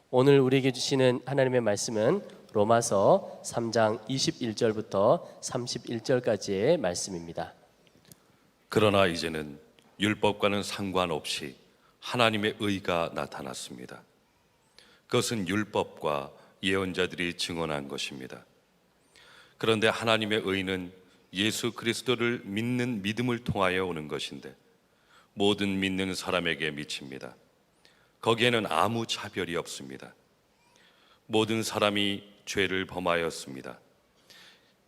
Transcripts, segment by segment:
오늘 우리에게 주시는 하나님의 말씀은 로마서 3장 21절부터 31절까지의 말씀입니다. 그러나 이제는 율법과는 상관없이 하나님의 의가 나타났습니다. 그것은 율법과 예언자들이 증언한 것입니다. 그런데 하나님의 의는 예수 그리스도를 믿는 믿음을 통하여 오는 것인데 모든 믿는 사람에게 미칩니다. 거기에는 아무 차별이 없습니다. 모든 사람이 죄를 범하였습니다.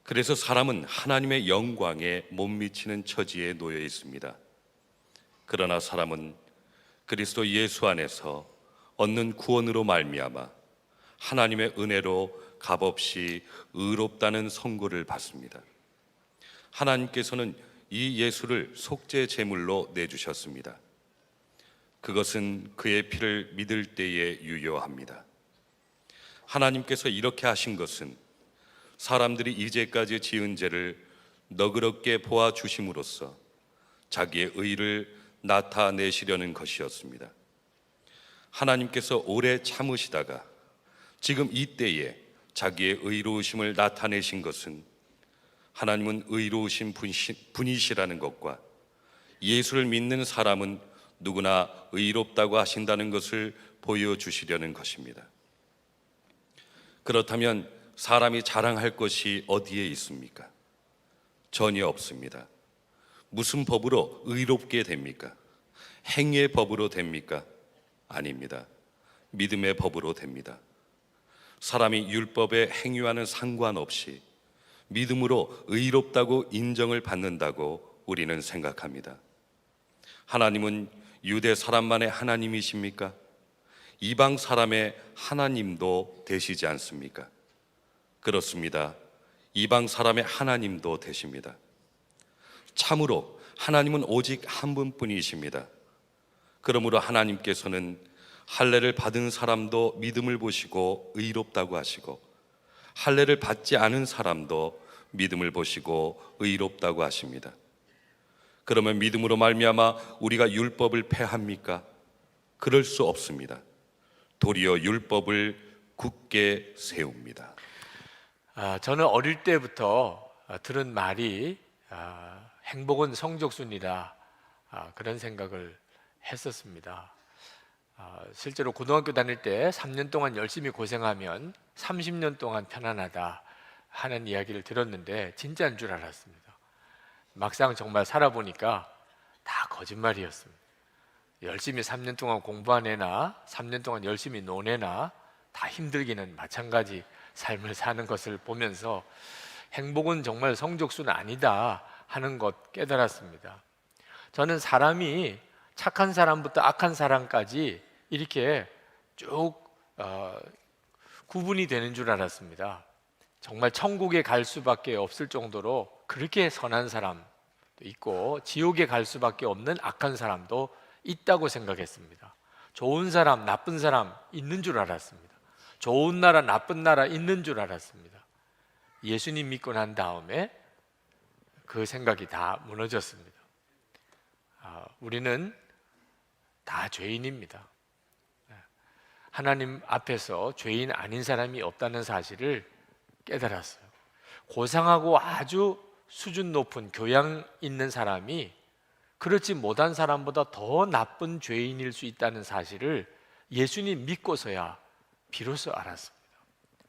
그래서 사람은 하나님의 영광에 못 미치는 처지에 놓여 있습니다. 그러나 사람은 그리스도 예수 안에서 얻는 구원으로 말미암아 하나님의 은혜로 값없이 의롭다는 선고를 받습니다. 하나님께서는 이 예수를 속죄 제물로 내주셨습니다. 그것은 그의 피를 믿을 때에 유효합니다. 하나님께서 이렇게 하신 것은 사람들이 이제까지 지은 죄를 너그럽게 보아주심으로써 자기의 의를 나타내시려는 것이었습니다. 하나님께서 오래 참으시다가 지금 이때에 자기의 의로우심을 나타내신 것은 하나님은 의로우신 분이시라는 것과 예수를 믿는 사람은 누구나 의롭다고 하신다는 것을 보여주시려는 것입니다. 그렇다면 사람이 자랑할 것이 어디에 있습니까? 전혀 없습니다. 무슨 법으로 의롭게 됩니까? 행위의 법으로 됩니까? 아닙니다. 믿음의 법으로 됩니다. 사람이 율법의 행위와는 상관없이 믿음으로 의롭다고 인정을 받는다고 우리는 생각합니다. 하나님은 유대 사람만의 하나님이십니까? 이방 사람의 하나님도 되시지 않습니까? 그렇습니다. 이방 사람의 하나님도 되십니다. 참으로 하나님은 오직 한 분뿐이십니다. 그러므로 하나님께서는 할례를 받은 사람도 믿음을 보시고 의롭다고 하시고 할례를 받지 않은 사람도 믿음을 보시고 의롭다고 하십니다. 그러면 믿음으로 말미암아 우리가 율법을 폐합니까? 그럴 수 없습니다. 도리어 율법을 굳게 세웁니다. 저는 어릴 때부터 들은 말이 행복은 성적순이다, 그런 생각을 했었습니다. 실제로 고등학교 다닐 때 3년 동안 열심히 고생하면 30년 동안 편안하다 하는 이야기를 들었는데 진짜인 줄 알았습니다. 막상 정말 살아보니까 다 거짓말이었습니다. 열심히 3년 동안 공부한 애나 3년 동안 열심히 논 애나 다 힘들기는 마찬가지 삶을 사는 것을 보면서 행복은 정말 성적순 아니다 하는 것 깨달았습니다. 저는 사람이 착한 사람부터 악한 사람까지 이렇게 쭉 구분이 되는 줄 알았습니다. 정말 천국에 갈 수밖에 없을 정도로 그렇게 선한 사람도 있고 지옥에 갈 수밖에 없는 악한 사람도 있다고 생각했습니다. 좋은 사람, 나쁜 사람 있는 줄 알았습니다. 좋은 나라, 나쁜 나라 있는 줄 알았습니다. 예수님 믿고 난 다음에 그 생각이 다 무너졌습니다. 우리는 다 죄인입니다. 하나님 앞에서 죄인 아닌 사람이 없다는 사실을 깨달았어요. 고상하고 아주 수준 높은 교양 있는 사람이 그렇지 못한 사람보다 더 나쁜 죄인일 수 있다는 사실을 예수님 믿고서야 비로소 알았습니다.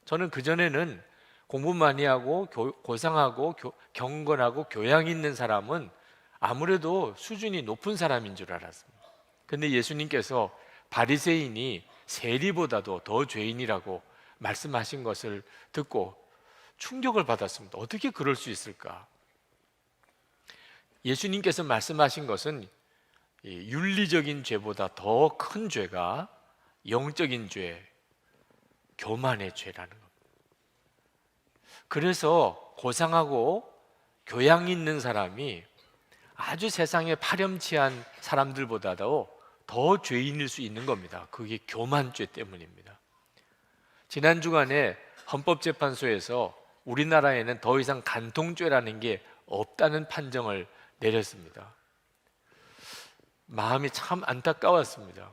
저는 그전에는 공부 많이 하고 고상하고 경건하고 교양 있는 사람은 아무래도 수준이 높은 사람인 줄 알았습니다. 근데 예수님께서 바리새인이 세리보다도 더 죄인이라고 말씀하신 것을 듣고 충격을 받았습니다. 어떻게 그럴 수 있을까? 예수님께서 말씀하신 것은 윤리적인 죄보다 더 큰 죄가 영적인 죄, 교만의 죄라는 겁니다. 그래서 고상하고 교양 있는 사람이 아주 세상에 파렴치한 사람들보다도 더 죄인일 수 있는 겁니다. 그게 교만죄 때문입니다. 지난 주간에 헌법재판소에서 우리나라에는 더 이상 간통죄라는 게 없다는 판정을 내렸습니다. 마음이 참 안타까웠습니다.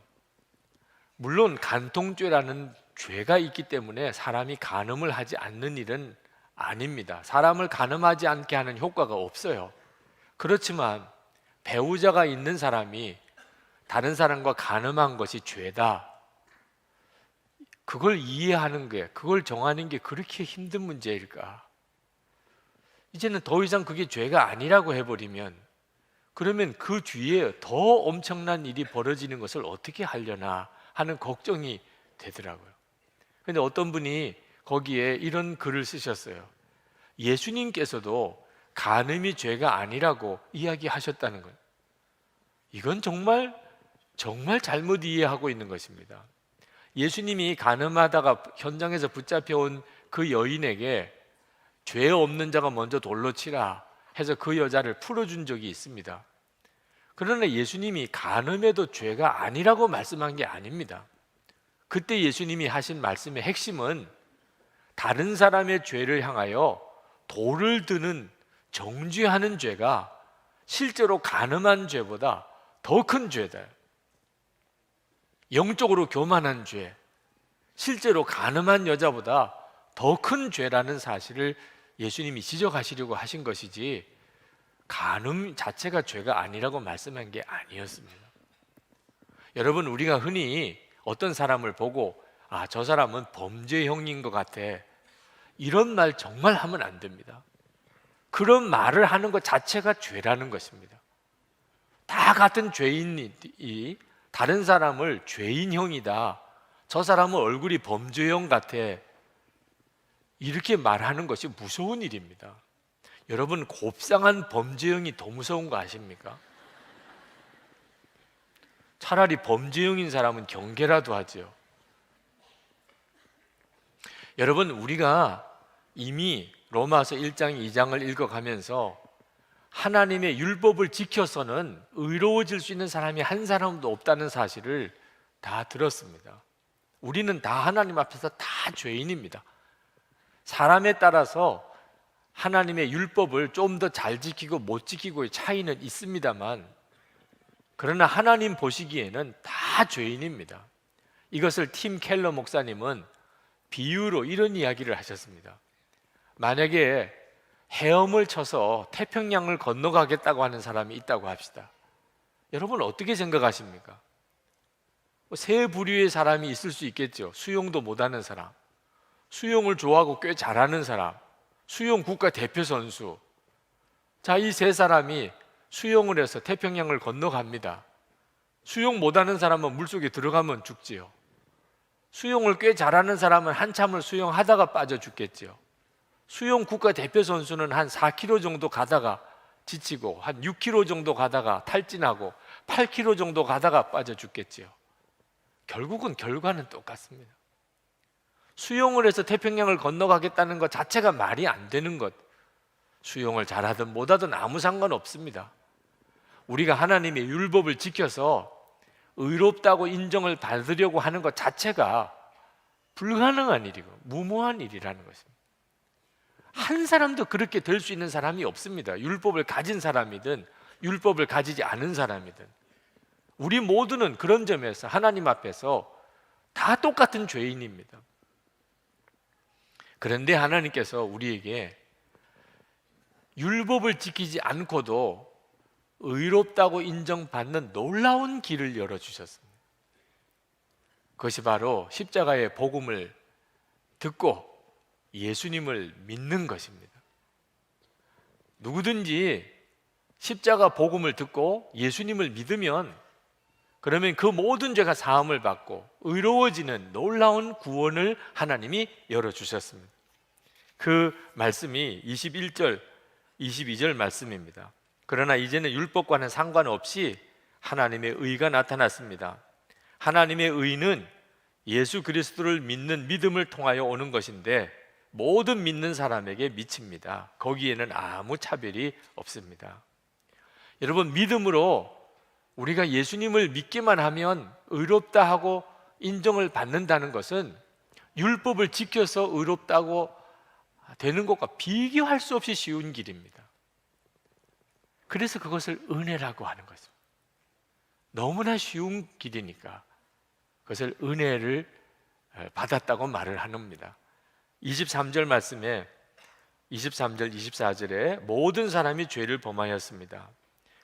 물론 간통죄라는 죄가 있기 때문에 사람이 간음을 하지 않는 일은 아닙니다. 사람을 간음하지 않게 하는 효과가 없어요. 그렇지만 배우자가 있는 사람이 다른 사람과 간음한 것이 죄다, 그걸 이해하는 게, 그걸 정하는 게 그렇게 힘든 문제일까? 이제는 더 이상 그게 죄가 아니라고 해버리면, 그러면 그 뒤에 더 엄청난 일이 벌어지는 것을 어떻게 하려나 하는 걱정이 되더라고요. 근데 어떤 분이 거기에 이런 글을 쓰셨어요. 예수님께서도 간음이 죄가 아니라고 이야기하셨다는 거예요. 이건 정말 잘못 이해하고 있는 것입니다. 예수님이 간음하다가 현장에서 붙잡혀온 그 여인에게 죄 없는 자가 먼저 돌로 치라 해서 그 여자를 풀어준 적이 있습니다. 그러나 예수님이 간음에도 죄가 아니라고 말씀한 게 아닙니다. 그때 예수님이 하신 말씀의 핵심은 다른 사람의 죄를 향하여 돌을 드는, 정죄하는 죄가 실제로 간음한 죄보다 더 큰 죄다. 영적으로 교만한 죄, 실제로 간음한 여자보다 더 큰 죄라는 사실을 예수님이 지적하시려고 하신 것이지, 간음 자체가 죄가 아니라고 말씀한 게 아니었습니다. 여러분, 우리가 흔히 어떤 사람을 보고 저 사람은 범죄형인 것 같아, 이런 말 정말 하면 안 됩니다. 그런 말을 하는 것 자체가 죄라는 것입니다. 다 같은 죄인이 다른 사람을 죄인형이다, 저 사람은 얼굴이 범죄형 같아, 이렇게 말하는 것이 무서운 일입니다. 여러분, 곱상한 범죄형이 더 무서운 거 아십니까? 차라리 범죄형인 사람은 경계라도 하죠. 여러분, 우리가 이미 로마서 1장 2장을 읽어가면서 하나님의 율법을 지켜서는 의로워질 수 있는 사람이 한 사람도 없다는 사실을 다 들었습니다. 우리는 다 하나님 앞에서 다 죄인입니다. 사람에 따라서 하나님의 율법을 좀 더 잘 지키고 못 지키고의 차이는 있습니다만, 그러나 하나님 보시기에는 다 죄인입니다. 이것을 팀 켈러 목사님은 비유로 이런 이야기를 하셨습니다. 만약에 헤엄을 쳐서 태평양을 건너가겠다고 하는 사람이 있다고 합시다. 여러분, 어떻게 생각하십니까? 세 부류의 사람이 있을 수 있겠죠. 수영도 못하는 사람, 수영을 좋아하고 꽤 잘하는 사람, 수영 국가 대표 선수. 자, 이 세 사람이 수영을 해서 태평양을 건너갑니다. 수영 못하는 사람은 물속에 들어가면 죽지요. 수영을 꽤 잘하는 사람은 한참을 수영하다가 빠져 죽겠지요. 수영 국가 대표 선수는 한 4km 정도 가다가 지치고, 한 6km 정도 가다가 탈진하고, 8km 정도 가다가 빠져 죽겠지요. 결국은 결과는 똑같습니다. 수영을 해서 태평양을 건너가겠다는 것 자체가 말이 안 되는 것. 수영을 잘하든 못하든 아무 상관없습니다. 우리가 하나님의 율법을 지켜서 의롭다고 인정을 받으려고 하는 것 자체가 불가능한 일이고 무모한 일이라는 것입니다. 한 사람도 그렇게 될 수 있는 사람이 없습니다. 율법을 가진 사람이든 율법을 가지지 않은 사람이든 우리 모두는 그런 점에서 하나님 앞에서 다 똑같은 죄인입니다. 그런데 하나님께서 우리에게 율법을 지키지 않고도 의롭다고 인정받는 놀라운 길을 열어주셨습니다. 그것이 바로 십자가의 복음을 듣고 예수님을 믿는 것입니다. 누구든지 십자가 복음을 듣고 예수님을 믿으면 그러면 그 모든 죄가 사함을 받고 의로워지는 놀라운 구원을 하나님이 열어주셨습니다. 그 말씀이 21절, 22절 말씀입니다. 그러나 이제는 율법과는 상관없이 하나님의 의가 나타났습니다. 하나님의 의는 예수 그리스도를 믿는 믿음을 통하여 오는 것인데 모든 믿는 사람에게 미칩니다. 거기에는 아무 차별이 없습니다. 여러분, 믿음으로 우리가 예수님을 믿기만 하면 의롭다 하고 인정을 받는다는 것은 율법을 지켜서 의롭다고 되는 것과 비교할 수 없이 쉬운 길입니다. 그래서 그것을 은혜라고 하는 것입니다. 너무나 쉬운 길이니까 그것을 은혜를 받았다고 말을 합니다. 23절 말씀에 23절 24절에 모든 사람이 죄를 범하였습니다.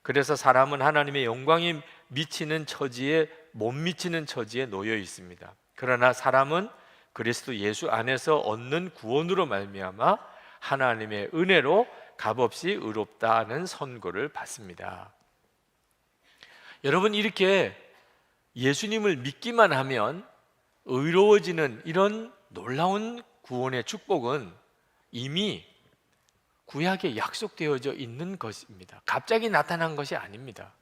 그래서 사람은 하나님의 영광이 미치는 처지에 못 미치는 처지에 놓여 있습니다. 그러나 사람은 그리스도 예수 안에서 얻는 구원으로 말미암아 하나님의 은혜로 값없이 의롭다는 선고를 받습니다. 여러분, 이렇게 예수님을 믿기만 하면 의로워지는 이런 놀라운 구원의 축복은 이미 구약에 약속되어져 있는 것입니다. 갑자기 나타난 것이 아닙니다.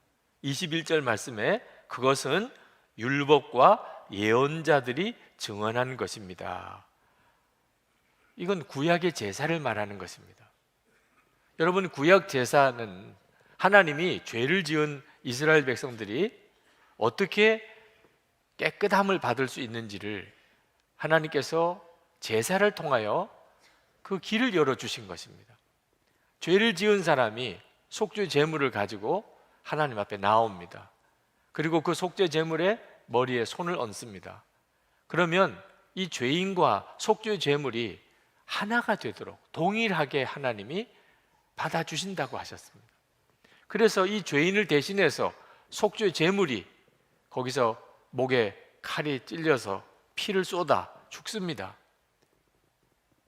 21절 말씀에 그것은 율법과 예언자들이 증언한 것입니다. 이건 구약의 제사를 말하는 것입니다. 여러분, 구약 제사는 하나님이 죄를 지은 이스라엘 백성들이 어떻게 깨끗함을 받을 수 있는지를 하나님께서 제사를 통하여 그 길을 열어주신 것입니다. 죄를 지은 사람이 속죄 제물을 가지고 하나님 앞에 나옵니다. 그리고 그 속죄 제물에 머리에 손을 얹습니다. 그러면 이 죄인과 속죄 제물이 하나가 되도록 동일하게 하나님이 받아주신다고 하셨습니다. 그래서 이 죄인을 대신해서 속죄 제물이 거기서 목에 칼이 찔려서 피를 쏟아 죽습니다.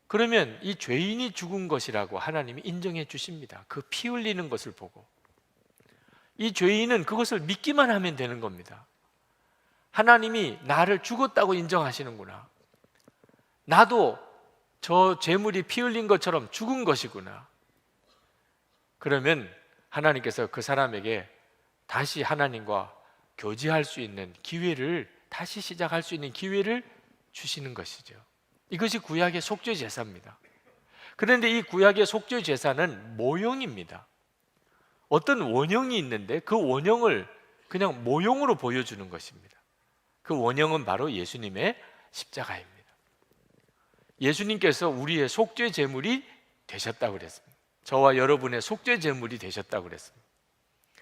그러면 이 죄인이 죽은 것이라고 하나님이 인정해 주십니다. 그 피 흘리는 것을 보고 이 죄인은 그것을 믿기만 하면 되는 겁니다. 하나님이 나를 죽었다고 인정하시는구나, 나도 저 제물이 피 흘린 것처럼 죽은 것이구나. 그러면 하나님께서 그 사람에게 다시 하나님과 교제할 수 있는 기회를, 다시 시작할 수 있는 기회를 주시는 것이죠. 이것이 구약의 속죄 제사입니다. 그런데 이 구약의 속죄 제사는 모형입니다. 어떤 원형이 있는데 그 원형을 그냥 모형으로 보여주는 것입니다. 그 원형은 바로 예수님의 십자가입니다. 예수님께서 우리의 속죄 제물이 되셨다고 그랬습니다. 저와 여러분의 속죄 제물이 되셨다고 그랬습니다.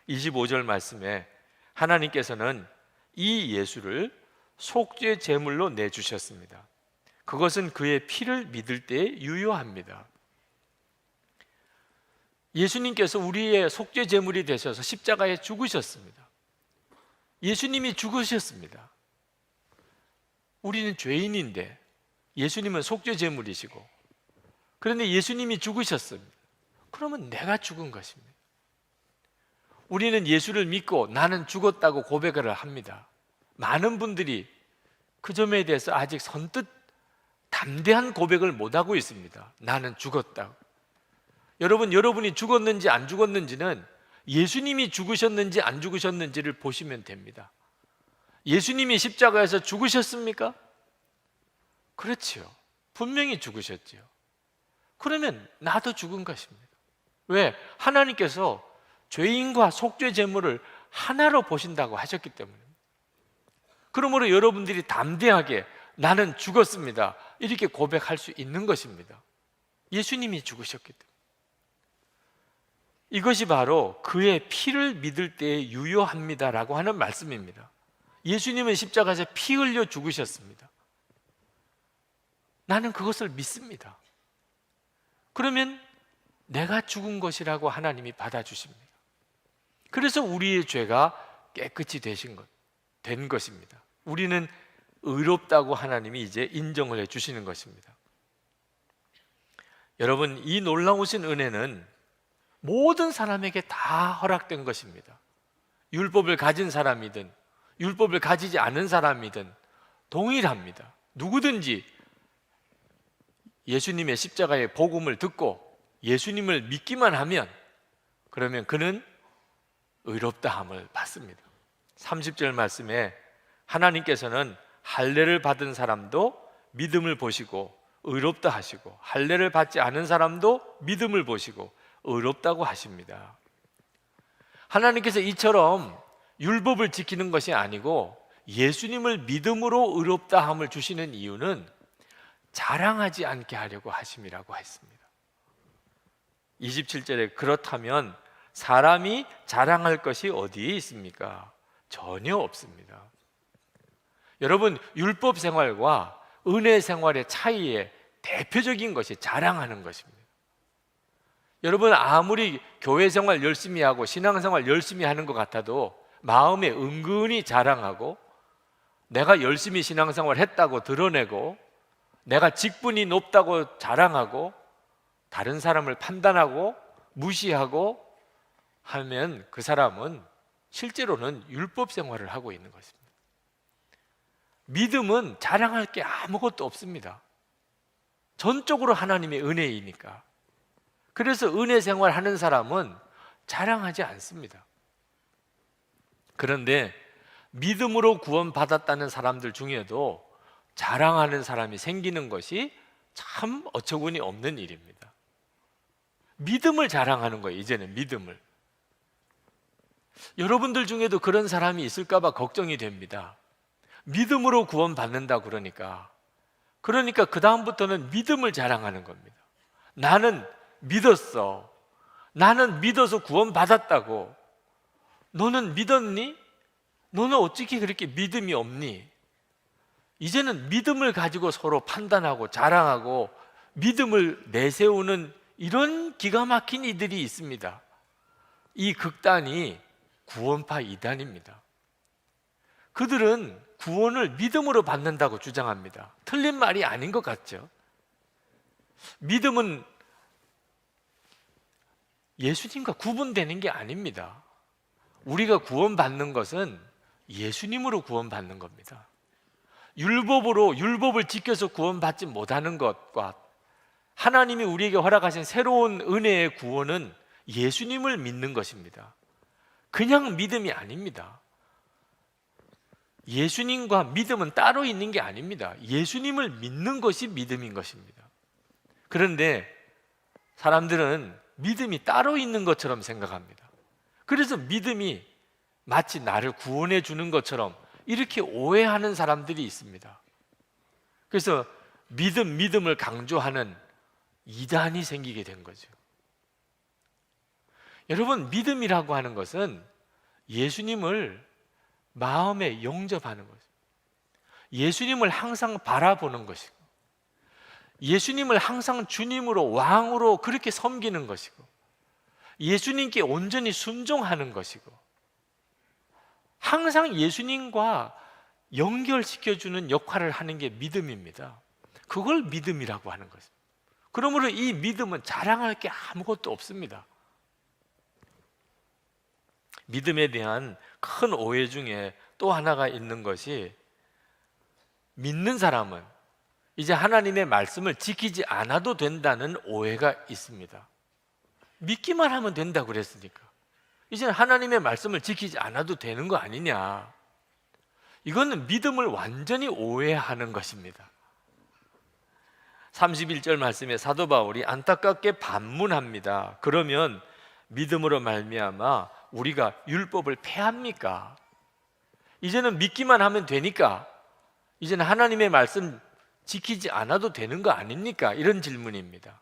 25절 말씀에 하나님께서는 이 예수를 속죄 제물로 내주셨습니다. 그것은 그의 피를 믿을 때에 유효합니다. 예수님께서 우리의 속죄 제물이 되셔서 십자가에 죽으셨습니다. 예수님이 죽으셨습니다. 우리는 죄인인데 예수님은 속죄 제물이시고, 그런데 예수님이 죽으셨습니다. 그러면 내가 죽은 것입니다. 우리는 예수를 믿고 나는 죽었다고 고백을 합니다. 많은 분들이 그 점에 대해서 아직 선뜻 담대한 고백을 못하고 있습니다. 나는 죽었다고. 여러분, 여러분이 죽었는지 안 죽었는지는 예수님이 죽으셨는지 안 죽으셨는지를 보시면 됩니다. 예수님이 십자가에서 죽으셨습니까? 그렇지요. 분명히 죽으셨지요. 그러면 나도 죽은 것입니다. 왜? 하나님께서 죄인과 속죄 제물을 하나로 보신다고 하셨기 때문입니다. 그러므로 여러분들이 담대하게 나는 죽었습니다, 이렇게 고백할 수 있는 것입니다. 예수님이 죽으셨기 때문에. 이것이 바로 그의 피를 믿을 때에 유효합니다라고 하는 말씀입니다. 예수님은 십자가에서 피 흘려 죽으셨습니다. 나는 그것을 믿습니다. 그러면 내가 죽은 것이라고 하나님이 받아주십니다. 그래서 우리의 죄가 깨끗이 된 것입니다. 우리는 의롭다고 하나님이 이제 인정을 해주시는 것입니다. 여러분, 이 놀라우신 은혜는 모든 사람에게 다 허락된 것입니다. 율법을 가진 사람이든 율법을 가지지 않은 사람이든 동일합니다. 누구든지 예수님의 십자가의 복음을 듣고 예수님을 믿기만 하면 그러면 그는 의롭다함을 받습니다. 30절 말씀에 하나님께서는 할례를 받은 사람도 믿음을 보시고 의롭다 하시고, 할례를 받지 않은 사람도 믿음을 보시고 의롭다고 하십니다. 하나님께서 이처럼 율법을 지키는 것이 아니고 예수님을 믿음으로 의롭다함을 주시는 이유는 자랑하지 않게 하려고 하심이라고 했습니다. 27절에 그렇다면 사람이 자랑할 것이 어디에 있습니까? 전혀 없습니다. 여러분, 율법 생활과 은혜 생활의 차이의 대표적인 것이 자랑하는 것입니다. 여러분, 아무리 교회 생활 열심히 하고 신앙생활 열심히 하는 것 같아도 마음에 은근히 자랑하고, 내가 열심히 신앙생활 했다고 드러내고, 내가 직분이 높다고 자랑하고, 다른 사람을 판단하고 무시하고 하면 그 사람은 실제로는 율법 생활을 하고 있는 것입니다. 믿음은 자랑할 게 아무것도 없습니다. 전적으로 하나님의 은혜이니까. 그래서 은혜 생활하는 사람은 자랑하지 않습니다. 그런데 믿음으로 구원받았다는 사람들 중에도 자랑하는 사람이 생기는 것이 참 어처구니 없는 일입니다. 믿음을 자랑하는 거예요. 이제는 믿음을. 여러분들 중에도 그런 사람이 있을까 봐 걱정이 됩니다. 믿음으로 구원받는다 그러니까 그 다음부터는 믿음을 자랑하는 겁니다. 나는 믿었어. 나는 믿어서 구원받았다고. 너는 믿었니? 너는 어떻게 그렇게 믿음이 없니? 이제는 믿음을 가지고 서로 판단하고 자랑하고 믿음을 내세우는 이런 기가 막힌 이들이 있습니다. 이 극단이 구원파 이단입니다. 그들은 구원을 믿음으로 받는다고 주장합니다. 틀린 말이 아닌 것 같죠? 믿음은 예수님과 구분되는 게 아닙니다. 우리가 구원받는 것은 예수님으로 구원받는 겁니다. 율법을 지켜서 구원받지 못하는 것과 하나님이 우리에게 허락하신 새로운 은혜의 구원은 예수님을 믿는 것입니다. 그냥 믿음이 아닙니다. 예수님과 믿음은 따로 있는 게 아닙니다. 예수님을 믿는 것이 믿음인 것입니다. 그런데 사람들은 믿음이 따로 있는 것처럼 생각합니다. 그래서 믿음이 마치 나를 구원해 주는 것처럼 이렇게 오해하는 사람들이 있습니다. 그래서 믿음을 강조하는 이단이 생기게 된 거죠. 여러분, 믿음이라고 하는 것은 예수님을 마음에 영접하는 것입니다. 예수님을 항상 바라보는 것이고, 예수님을 항상 주님으로 왕으로 그렇게 섬기는 것이고, 예수님께 온전히 순종하는 것이고, 항상 예수님과 연결시켜주는 역할을 하는 게 믿음입니다. 그걸 믿음이라고 하는 것입니다. 그러므로 이 믿음은 자랑할 게 아무것도 없습니다. 믿음에 대한 큰 오해 중에 또 하나가 있는 것이, 믿는 사람은 이제 하나님의 말씀을 지키지 않아도 된다는 오해가 있습니다. 믿기만 하면 된다고 그랬으니까 이제는 하나님의 말씀을 지키지 않아도 되는 거 아니냐. 이거는 믿음을 완전히 오해하는 것입니다. 31절 말씀에 사도 바울이 안타깝게 반문합니다. 그러면 믿음으로 말미암아 우리가 율법을 폐합니까? 이제는 믿기만 하면 되니까 이제는 하나님의 말씀 지키지 않아도 되는 거 아닙니까? 이런 질문입니다.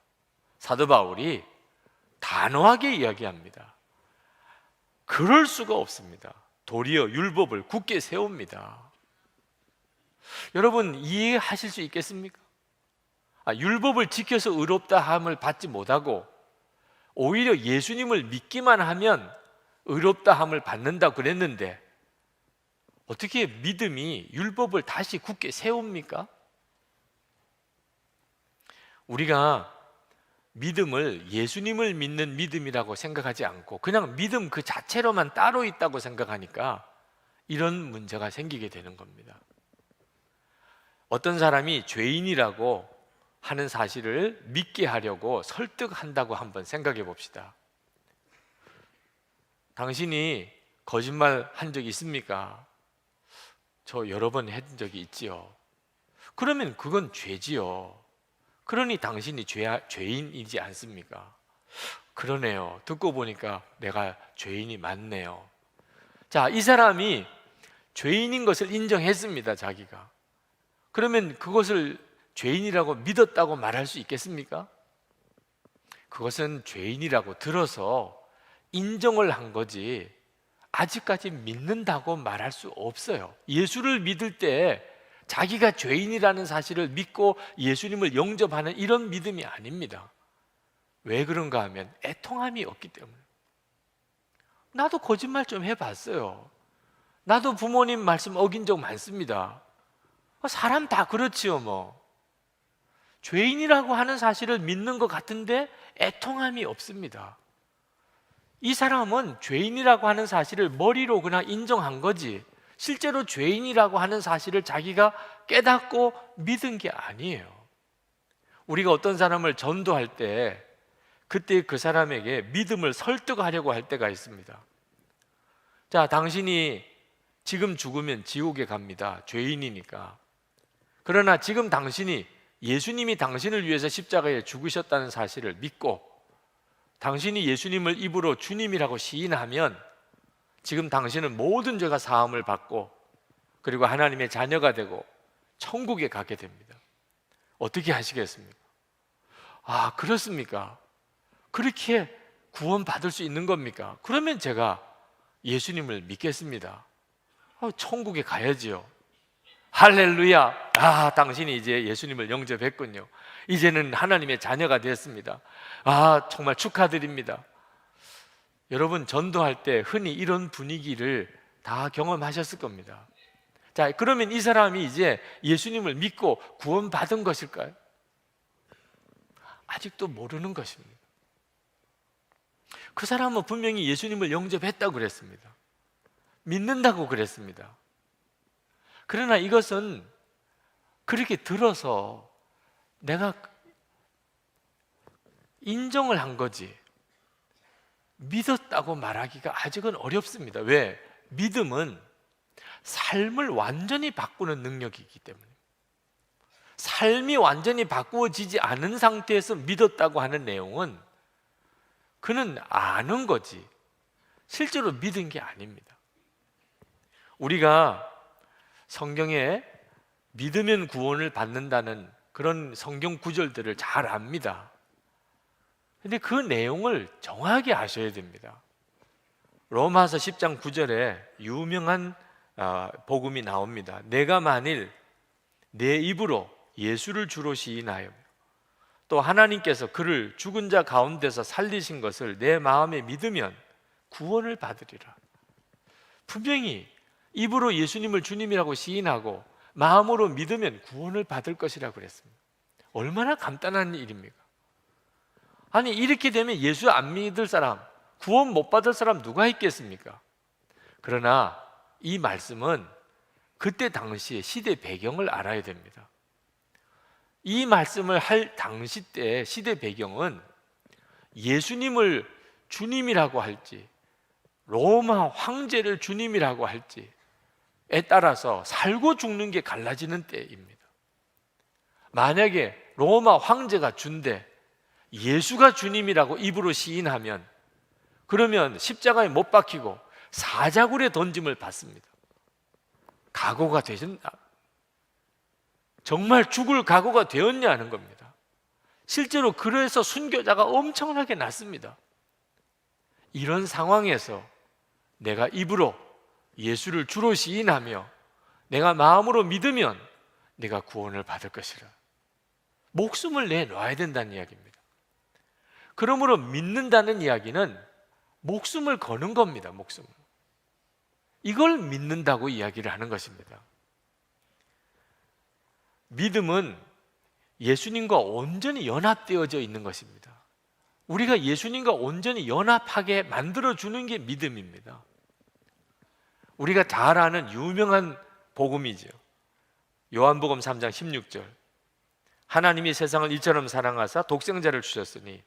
사도 바울이 단호하게 이야기합니다. 그럴 수가 없습니다. 도리어 율법을 굳게 세웁니다. 여러분, 이해하실 수 있겠습니까? 율법을 지켜서 의롭다 함을 받지 못하고 오히려 예수님을 믿기만 하면 의롭다 함을 받는다 그랬는데 어떻게 믿음이 율법을 다시 굳게 세웁니까? 우리가 믿음을 예수님을 믿는 믿음이라고 생각하지 않고 그냥 믿음 그 자체로만 따로 있다고 생각하니까 이런 문제가 생기게 되는 겁니다. 어떤 사람이 죄인이라고 하는 사실을 믿게 하려고 설득한다고 한번 생각해 봅시다. 당신이 거짓말 한 적이 있습니까? 저 여러 번 했던 적이 있지요. 그러면 그건 죄지요. 그러니 당신이 죄인이지 않습니까? 그러네요. 듣고 보니까 내가 죄인이 맞네요. 자, 이 사람이 죄인인 것을 인정했습니다. 자기가. 그러면 그것을 죄인이라고 믿었다고 말할 수 있겠습니까? 그것은 죄인이라고 들어서 인정을 한 거지 아직까지 믿는다고 말할 수 없어요. 예수를 믿을 때 자기가 죄인이라는 사실을 믿고 예수님을 영접하는 이런 믿음이 아닙니다. 왜 그런가 하면 애통함이 없기 때문에. 나도 거짓말 좀 해봤어요. 나도 부모님 말씀 어긴 적 많습니다. 사람 다 그렇지요 뭐. 죄인이라고 하는 사실을 믿는 것 같은데 애통함이 없습니다. 이 사람은 죄인이라고 하는 사실을 머리로 그냥 인정한 거지 실제로 죄인이라고 하는 사실을 자기가 깨닫고 믿은 게 아니에요. 우리가 어떤 사람을 전도할 때 그때 그 사람에게 믿음을 설득하려고 할 때가 있습니다. 자, 당신이 지금 죽으면 지옥에 갑니다. 죄인이니까. 그러나 지금 당신이 예수님이 당신을 위해서 십자가에 죽으셨다는 사실을 믿고 당신이 예수님을 입으로 주님이라고 시인하면 지금 당신은 모든 죄가 사함을 받고 그리고 하나님의 자녀가 되고 천국에 가게 됩니다. 어떻게 하시겠습니까? 아, 그렇습니까? 그렇게 구원받을 수 있는 겁니까? 그러면 제가 예수님을 믿겠습니다. 천국에 가야지요. 할렐루야. 아, 당신이 이제 예수님을 영접했군요. 이제는 하나님의 자녀가 됐습니다. 아, 정말 축하드립니다. 여러분, 전도할 때 흔히 이런 분위기를 다 경험하셨을 겁니다. 자, 그러면 이 사람이 이제 예수님을 믿고 구원받은 것일까요? 아직도 모르는 것입니다. 그 사람은 분명히 예수님을 영접했다고 그랬습니다. 믿는다고 그랬습니다. 그러나 이것은 그렇게 들어서 내가 인정을 한 거지 믿었다고 말하기가 아직은 어렵습니다. 왜? 믿음은 삶을 완전히 바꾸는 능력이기 때문에 삶이 완전히 바꾸어지지 않은 상태에서 믿었다고 하는 내용은 그는 아는 거지 실제로 믿은 게 아닙니다. 우리가 성경에 믿으면 구원을 받는다는 그런 성경 구절들을 잘 압니다. 근데 그 내용을 정확히 아셔야 됩니다. 로마서 10장 9절에 유명한 복음이 나옵니다. 내가 만일 내 입으로 예수를 주로 시인하여 또 하나님께서 그를 죽은 자 가운데서 살리신 것을 내 마음에 믿으면 구원을 받으리라. 분명히 입으로 예수님을 주님이라고 시인하고 마음으로 믿으면 구원을 받을 것이라고 그랬습니다. 얼마나 간단한 일입니까? 아니, 이렇게 되면 예수 안 믿을 사람, 구원 못 받을 사람 누가 있겠습니까? 그러나 이 말씀은 그때 당시의 시대 배경을 알아야 됩니다. 이 말씀을 할 당시 때 시대 배경은 예수님을 주님이라고 할지 로마 황제를 주님이라고 할지에 따라서 살고 죽는 게 갈라지는 때입니다. 만약에 로마 황제가 준대 예수가 주님이라고 입으로 시인하면 그러면 십자가에 못 박히고 사자굴에 던짐을 받습니다. 각오가 되셨나? 정말 죽을 각오가 되었냐는 겁니다. 실제로 그래서 순교자가 엄청나게 났습니다. 이런 상황에서 내가 입으로 예수를 주로 시인하며 내가 마음으로 믿으면 내가 구원을 받을 것이라. 목숨을 내놔야 된다는 이야기입니다. 그러므로 믿는다는 이야기는 목숨을 거는 겁니다. 목숨을. 이걸 믿는다고 이야기를 하는 것입니다. 믿음은 예수님과 온전히 연합되어져 있는 것입니다. 우리가 예수님과 온전히 연합하게 만들어주는 게 믿음입니다. 우리가 잘 아는 유명한 복음이죠. 요한복음 3장 16절 하나님이 세상을 이처럼 사랑하사 독생자를 주셨으니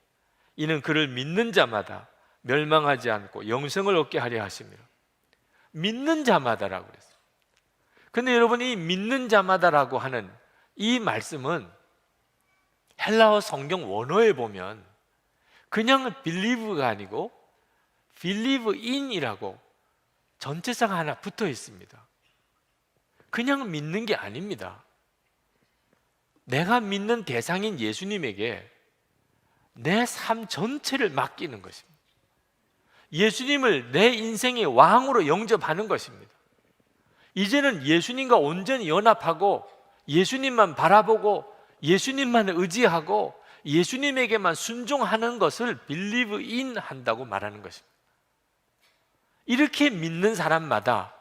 이는 그를 믿는 자마다 멸망하지 않고 영생을 얻게 하려 하심이라. 믿는 자마다라고 그랬어요. 근데 여러분, 이 믿는 자마다라고 하는 이 말씀은 헬라어 성경 원어에 보면 그냥 believe가 아니고 believe in이라고 전체사가 하나 붙어 있습니다. 그냥 믿는 게 아닙니다. 내가 믿는 대상인 예수님에게 내 삶 전체를 맡기는 것입니다. 예수님을 내 인생의 왕으로 영접하는 것입니다. 이제는 예수님과 온전히 연합하고 예수님만 바라보고 예수님만 의지하고 예수님에게만 순종하는 것을 believe in 한다고 말하는 것입니다. 이렇게 믿는 사람마다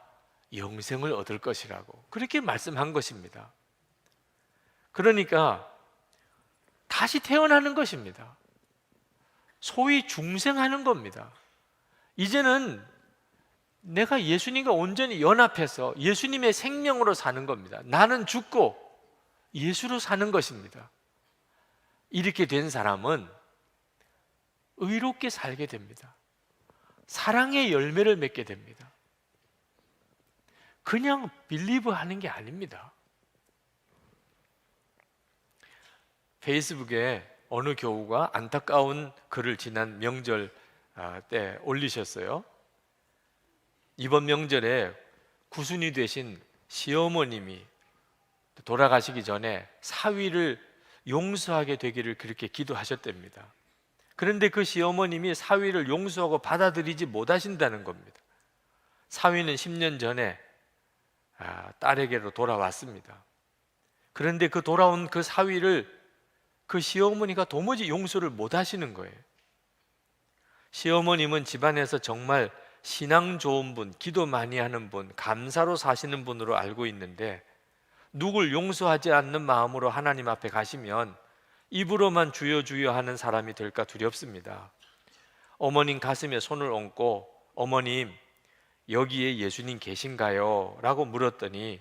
영생을 얻을 것이라고 그렇게 말씀한 것입니다. 그러니까 다시 태어나는 것입니다. 소위 중생하는 겁니다. 이제는 내가 예수님과 온전히 연합해서 예수님의 생명으로 사는 겁니다. 나는 죽고 예수로 사는 것입니다. 이렇게 된 사람은 의롭게 살게 됩니다. 사랑의 열매를 맺게 됩니다. 그냥 빌리브 하는 게 아닙니다. 페이스북에 어느 교우가 안타까운 글을 지난 명절 때 올리셨어요. 이번 명절에 구순이 되신 시어머님이 돌아가시기 전에 사위를 용서하게 되기를 그렇게 기도하셨답니다. 그런데 그 시어머님이 사위를 용서하고 받아들이지 못하신다는 겁니다. 사위는 10년 전에 딸에게로 돌아왔습니다. 그런데 그 돌아온 그 사위를 그 시어머니가 도무지 용서를 못 하시는 거예요. 시어머님은 집안에서 정말 신앙 좋은 분, 기도 많이 하는 분, 감사로 사시는 분으로 알고 있는데 누굴 용서하지 않는 마음으로 하나님 앞에 가시면 입으로만 주여 주여 하는 사람이 될까 두렵습니다. 어머님 가슴에 손을 얹고 어머님 여기에 예수님 계신가요? 라고 물었더니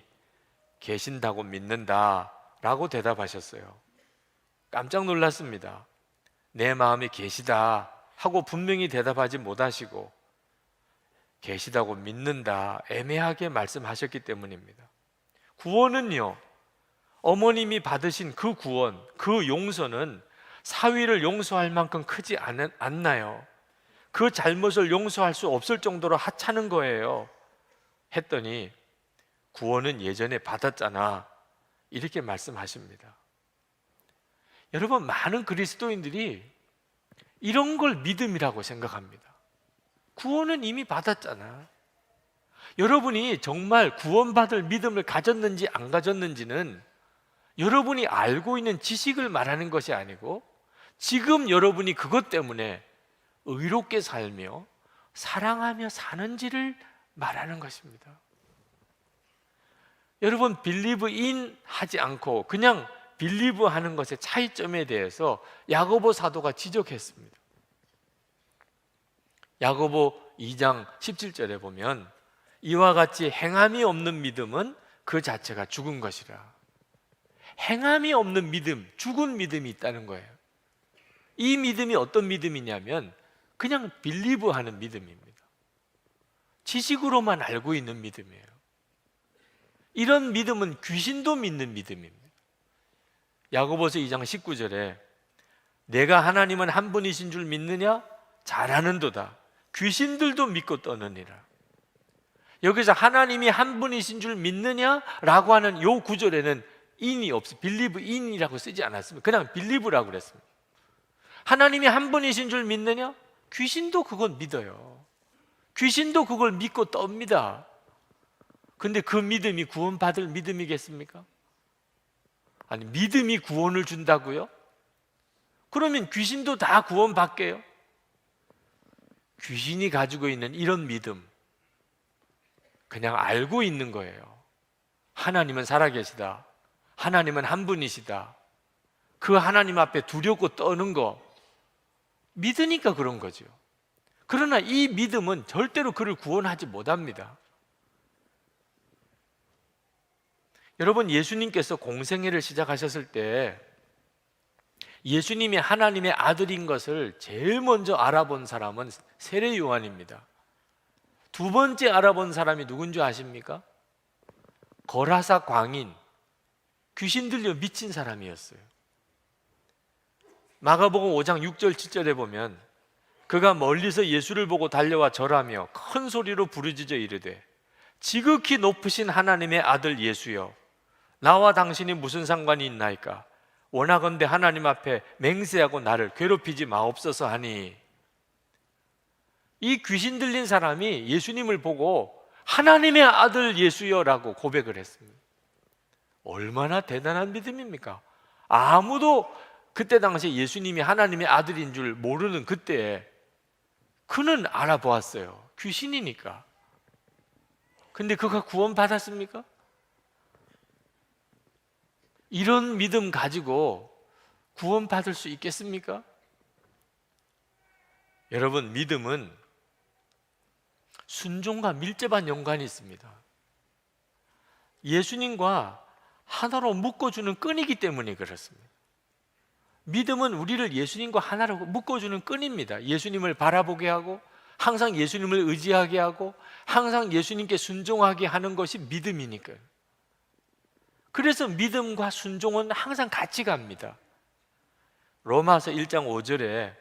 계신다고 믿는다 라고 대답하셨어요. 깜짝 놀랐습니다. 내 마음에 계시다 하고 분명히 대답하지 못하시고 계시다고 믿는다 애매하게 말씀하셨기 때문입니다. 구원은요, 어머님이 받으신 그 구원, 그 용서는 사위를 용서할 만큼 크지 않나요? 그 잘못을 용서할 수 없을 정도로 하찮은 거예요. 했더니 구원은 예전에 받았잖아 이렇게 말씀하십니다. 여러분, 많은 그리스도인들이 이런 걸 믿음이라고 생각합니다. 구원은 이미 받았잖아. 여러분이 정말 구원받을 믿음을 가졌는지 안 가졌는지는 여러분이 알고 있는 지식을 말하는 것이 아니고 지금 여러분이 그것 때문에 의롭게 살며 사랑하며 사는지를 말하는 것입니다. 여러분, believe in 하지 않고 그냥 believe 하는 것의 차이점에 대해서 야고보 사도가 지적했습니다. 야고보 2장 17절에 보면 이와 같이 행함이 없는 믿음은 그 자체가 죽은 것이라. 행함이 없는 믿음, 죽은 믿음이 있다는 거예요. 이 믿음이 어떤 믿음이냐면 그냥 believe 하는 믿음입니다. 지식으로만 알고 있는 믿음이에요. 이런 믿음은 귀신도 믿는 믿음입니다. 야고보서 2장 19절에 내가 하나님은 한 분이신 줄 믿느냐? 잘하는도다. 귀신들도 믿고 떠느니라. 여기서 하나님이 한 분이신 줄 믿느냐라고 하는 요 구절에는 in이 없어. believe in이라고 쓰지 않았습니다. 그냥 believe라고 그랬습니다. 하나님이 한 분이신 줄 믿느냐? 귀신도 그걸 믿어요. 귀신도 그걸 믿고 떱니다. 근데 그 믿음이 구원받을 믿음이겠습니까? 아니, 믿음이 구원을 준다고요? 그러면 귀신도 다 구원받게요? 귀신이 가지고 있는 이런 믿음, 그냥 알고 있는 거예요. 하나님은 살아계시다. 하나님은 한 분이시다. 그 하나님 앞에 두렵고 떠는 거 믿으니까 그런 거죠. 그러나 이 믿음은 절대로 그를 구원하지 못합니다. 여러분, 예수님께서 공생애를 시작하셨을 때 예수님이 하나님의 아들인 것을 제일 먼저 알아본 사람은 세례 요한입니다. 두 번째 알아본 사람이 누군 줄 아십니까? 거라사 광인, 귀신 들려 미친 사람이었어요. 마가복음 5장 6절 7절에 보면 그가 멀리서 예수를 보고 달려와 절하며 큰 소리로 부르짖어 이르되 지극히 높으신 하나님의 아들 예수여, 나와 당신이 무슨 상관이 있나이까? 원하건대 하나님 앞에 맹세하고 나를 괴롭히지 마옵소서 하니. 이 귀신 들린 사람이 예수님을 보고 하나님의 아들 예수여라고 고백을 했습니다. 얼마나 대단한 믿음입니까? 아무도 그때 당시에 예수님이 하나님의 아들인 줄 모르는 그때에 그는 알아보았어요. 귀신이니까. 근데 그가 구원받았습니까? 이런 믿음 가지고 구원받을 수 있겠습니까? 여러분, 믿음은 순종과 밀접한 연관이 있습니다. 예수님과 하나로 묶어주는 끈이기 때문에 그렇습니다. 믿음은 우리를 예수님과 하나로 묶어주는 끈입니다. 예수님을 바라보게 하고 항상 예수님을 의지하게 하고 항상 예수님께 순종하게 하는 것이 믿음이니까요. 그래서 믿음과 순종은 항상 같이 갑니다. 로마서 1장 5절에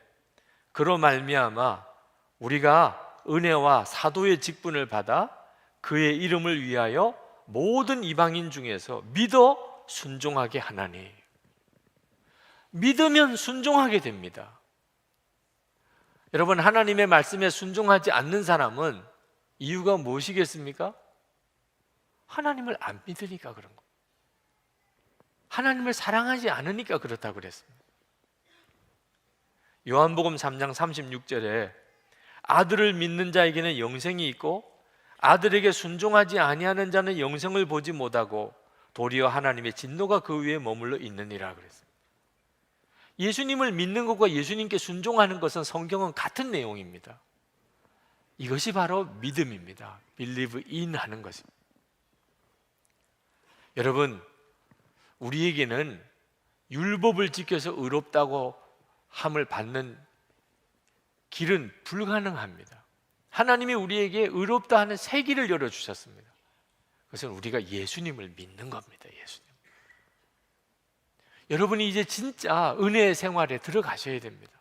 그로 말미암아 우리가 은혜와 사도의 직분을 받아 그의 이름을 위하여 모든 이방인 중에서 믿어 순종하게 하나니. 믿으면 순종하게 됩니다. 여러분, 하나님의 말씀에 순종하지 않는 사람은 이유가 무엇이겠습니까? 하나님을 안 믿으니까 그런 거. 하나님을 사랑하지 않으니까 그렇다고 그랬습니다. 요한복음 3장 36절에 아들을 믿는 자에게는 영생이 있고 아들에게 순종하지 아니하는 자는 영생을 보지 못하고 도리어 하나님의 진노가 그 위에 머물러 있느니라 그랬습니다. 예수님을 믿는 것과 예수님께 순종하는 것은 성경은 같은 내용입니다. 이것이 바로 믿음입니다. Believe in 하는 것입니다. 여러분, 우리에게는 율법을 지켜서 의롭다고 함을 받는 길은 불가능합니다. 하나님이 우리에게 의롭다 하는 새 길을 열어주셨습니다. 그것은 우리가 예수님을 믿는 겁니다. 예수님. 여러분이 이제 진짜 은혜의 생활에 들어가셔야 됩니다.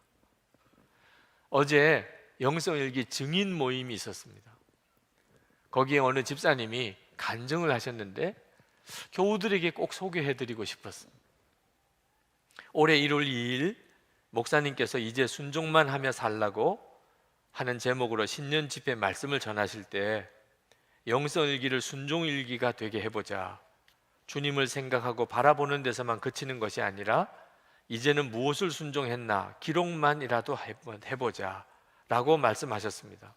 어제 영성일기 증인 모임이 있었습니다. 거기에 어느 집사님이 간증을 하셨는데 교우들에게 꼭 소개해드리고 싶었습니다. 올해 1월 2일 목사님께서 이제 순종만 하며 살라고 하는 제목으로 신년 집회 말씀을 전하실 때 영성일기를 순종일기가 되게 해보자. 주님을 생각하고 바라보는 데서만 그치는 것이 아니라 이제는 무엇을 순종했나 기록만이라도 해보자 라고 말씀하셨습니다.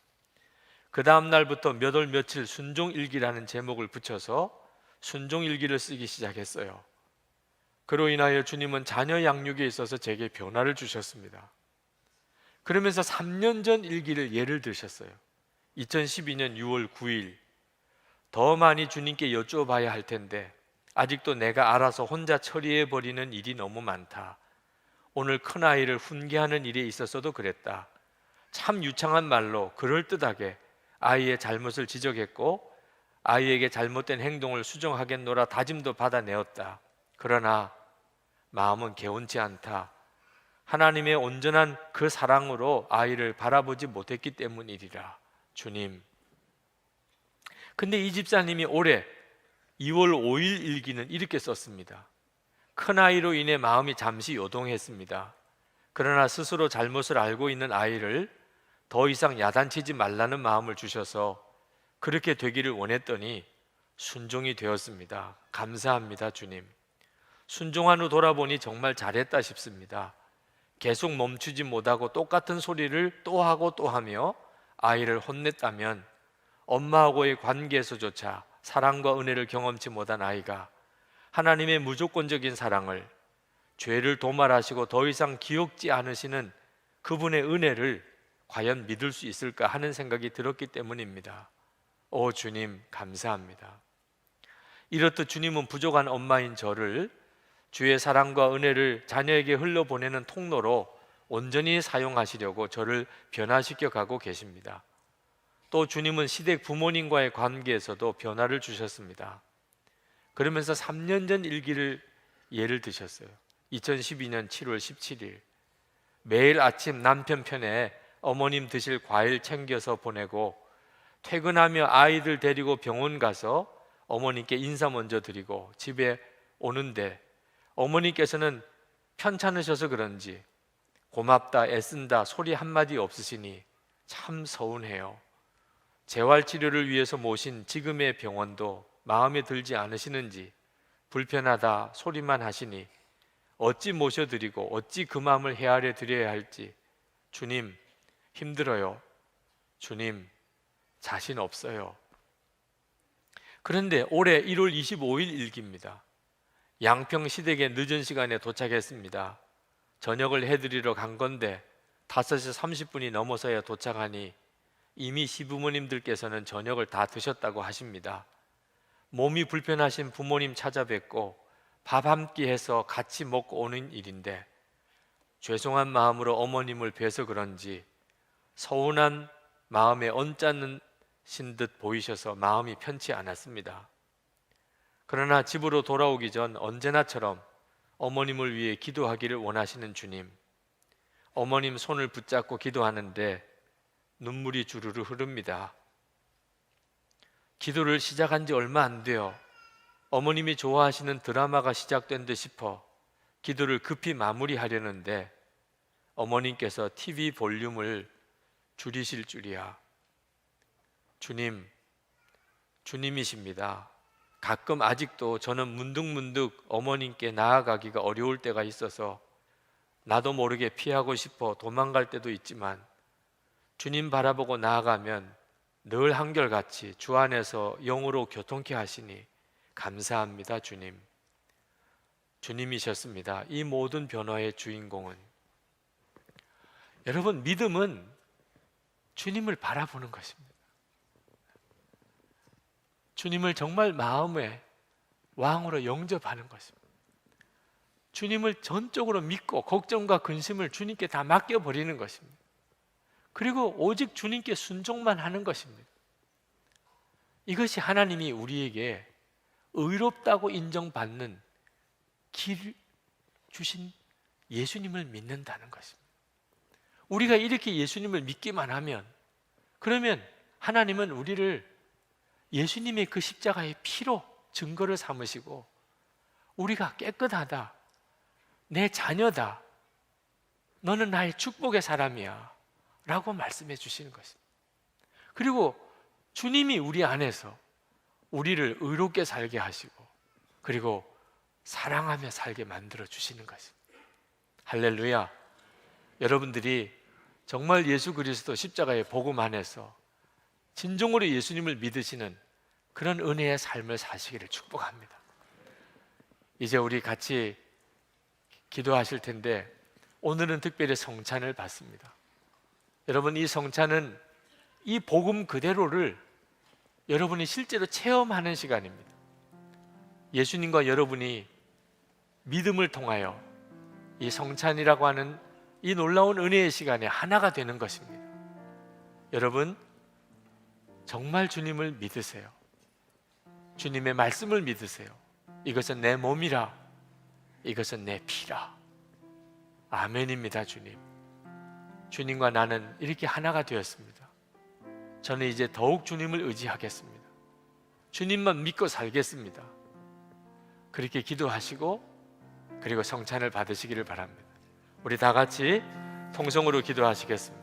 그 다음 날부터 몇 월 며칠 순종일기라는 제목을 붙여서 순종일기를 쓰기 시작했어요. 그로 인하여 주님은 자녀 양육에 있어서 제게 변화를 주셨습니다. 그러면서 3년 전 일기를 예를 드셨어요. 2012년 6월 9일 더 많이 주님께 여쭤봐야 할 텐데 아직도 내가 알아서 혼자 처리해버리는 일이 너무 많다. 오늘 큰아이를 훈계하는 일에 있어서도 그랬다. 참 유창한 말로 그럴듯하게 아이의 잘못을 지적했고 아이에게 잘못된 행동을 수정하겠노라 다짐도 받아내었다. 그러나 마음은 개운치 않다. 하나님의 온전한 그 사랑으로 아이를 바라보지 못했기 때문이리라. 주님. 근데 이 집사님이 올해 2월 5일 일기는 이렇게 썼습니다. 큰아이로 인해 마음이 잠시 요동했습니다. 그러나 스스로 잘못을 알고 있는 아이를 더 이상 야단치지 말라는 마음을 주셔서 그렇게 되기를 원했더니 순종이 되었습니다. 감사합니다, 주님. 순종한 후 돌아보니 정말 잘했다 싶습니다. 계속 멈추지 못하고 똑같은 소리를 또 하고 또 하며 아이를 혼냈다면 엄마하고의 관계에서조차 사랑과 은혜를 경험치 못한 아이가 하나님의 무조건적인 사랑을, 죄를 도말하시고 더 이상 기억지 않으시는 그분의 은혜를 과연 믿을 수 있을까 하는 생각이 들었기 때문입니다. 오 주님 감사합니다. 이렇듯 주님은 부족한 엄마인 저를 주의 사랑과 은혜를 자녀에게 흘려보내는 통로로 온전히 사용하시려고 저를 변화시켜 가고 계십니다. 또 주님은 시댁 부모님과의 관계에서도 변화를 주셨습니다. 그러면서 3년 전 일기를 예를 드셨어요. 2012년 7월 17일 매일 아침 남편 편에 어머님 드실 과일 챙겨서 보내고 퇴근하며 아이들 데리고 병원 가서 어머님께 인사 먼저 드리고 집에 오는데 어머니께서는 편찮으셔서 그런지 고맙다 애쓴다 소리 한마디 없으시니 참 서운해요. 재활치료를 위해서 모신 지금의 병원도 마음에 들지 않으시는지 불편하다 소리만 하시니 어찌 모셔드리고 어찌 그 마음을 헤아려 드려야 할지 주님 힘들어요. 주님 자신 없어요. 그런데 올해 1월 25일 일기입니다. 양평 시댁에 늦은 시간에 도착했습니다. 저녁을 해드리러 간 건데 5시 30분이 넘어서야 도착하니 이미 시부모님들께서는 저녁을 다 드셨다고 하십니다. 몸이 불편하신 부모님 찾아뵙고 밥 한 끼 해서 같이 먹고 오는 일인데 죄송한 마음으로 어머님을 뵈서 그런지 서운한 마음에 언짢으신 듯 보이셔서 마음이 편치 않았습니다. 그러나 집으로 돌아오기 전 언제나처럼 어머님을 위해 기도하기를 원하시는 주님, 어머님 손을 붙잡고 기도하는데 눈물이 주르르 흐릅니다. 기도를 시작한 지 얼마 안 돼요. 어머님이 좋아하시는 드라마가 시작된 듯 싶어 기도를 급히 마무리하려는데 어머님께서 TV 볼륨을 줄이실 줄이야. 주님, 주님이십니다. 가끔 아직도 저는 문득문득 어머님께 나아가기가 어려울 때가 있어서 나도 모르게 피하고 싶어 도망갈 때도 있지만 주님 바라보고 나아가면 늘 한결같이 주 안에서 영으로 교통케 하시니 감사합니다. 주님, 주님이셨습니다. 이 모든 변화의 주인공은. 여러분, 믿음은 주님을 바라보는 것입니다. 주님을 정말 마음의 왕으로 영접하는 것입니다. 주님을 전적으로 믿고 걱정과 근심을 주님께 다 맡겨버리는 것입니다. 그리고 오직 주님께 순종만 하는 것입니다. 이것이 하나님이 우리에게 의롭다고 인정받는 길 주신 예수님을 믿는다는 것입니다. 우리가 이렇게 예수님을 믿기만 하면, 그러면 하나님은 우리를 예수님의 그 십자가의 피로 증거를 삼으시고 우리가 깨끗하다, 내 자녀다, 너는 나의 축복의 사람이야 라고 말씀해 주시는 것입니다. 그리고 주님이 우리 안에서 우리를 의롭게 살게 하시고 그리고 사랑하며 살게 만들어 주시는 것입니다. 할렐루야. 여러분들이 정말 예수 그리스도 십자가의 복음 안에서 진정으로 예수님을 믿으시는 그런 은혜의 삶을 사시기를 축복합니다. 이제 우리 같이 기도하실 텐데 오늘은 특별히 성찬을 받습니다. 여러분, 이 성찬은 이 복음 그대로를 여러분이 실제로 체험하는 시간입니다. 예수님과 여러분이 믿음을 통하여 이 성찬이라고 하는 이 놀라운 은혜의 시간에 하나가 되는 것입니다. 여러분, 정말 주님을 믿으세요. 주님의 말씀을 믿으세요. 이것은 내 몸이라, 이것은 내 피라. 아멘입니다. 주님, 주님과 나는 이렇게 하나가 되었습니다. 저는 이제 더욱 주님을 의지하겠습니다. 주님만 믿고 살겠습니다. 그렇게 기도하시고 그리고 성찬을 받으시기를 바랍니다. 우리 다 같이 통성으로 기도하시겠습니다.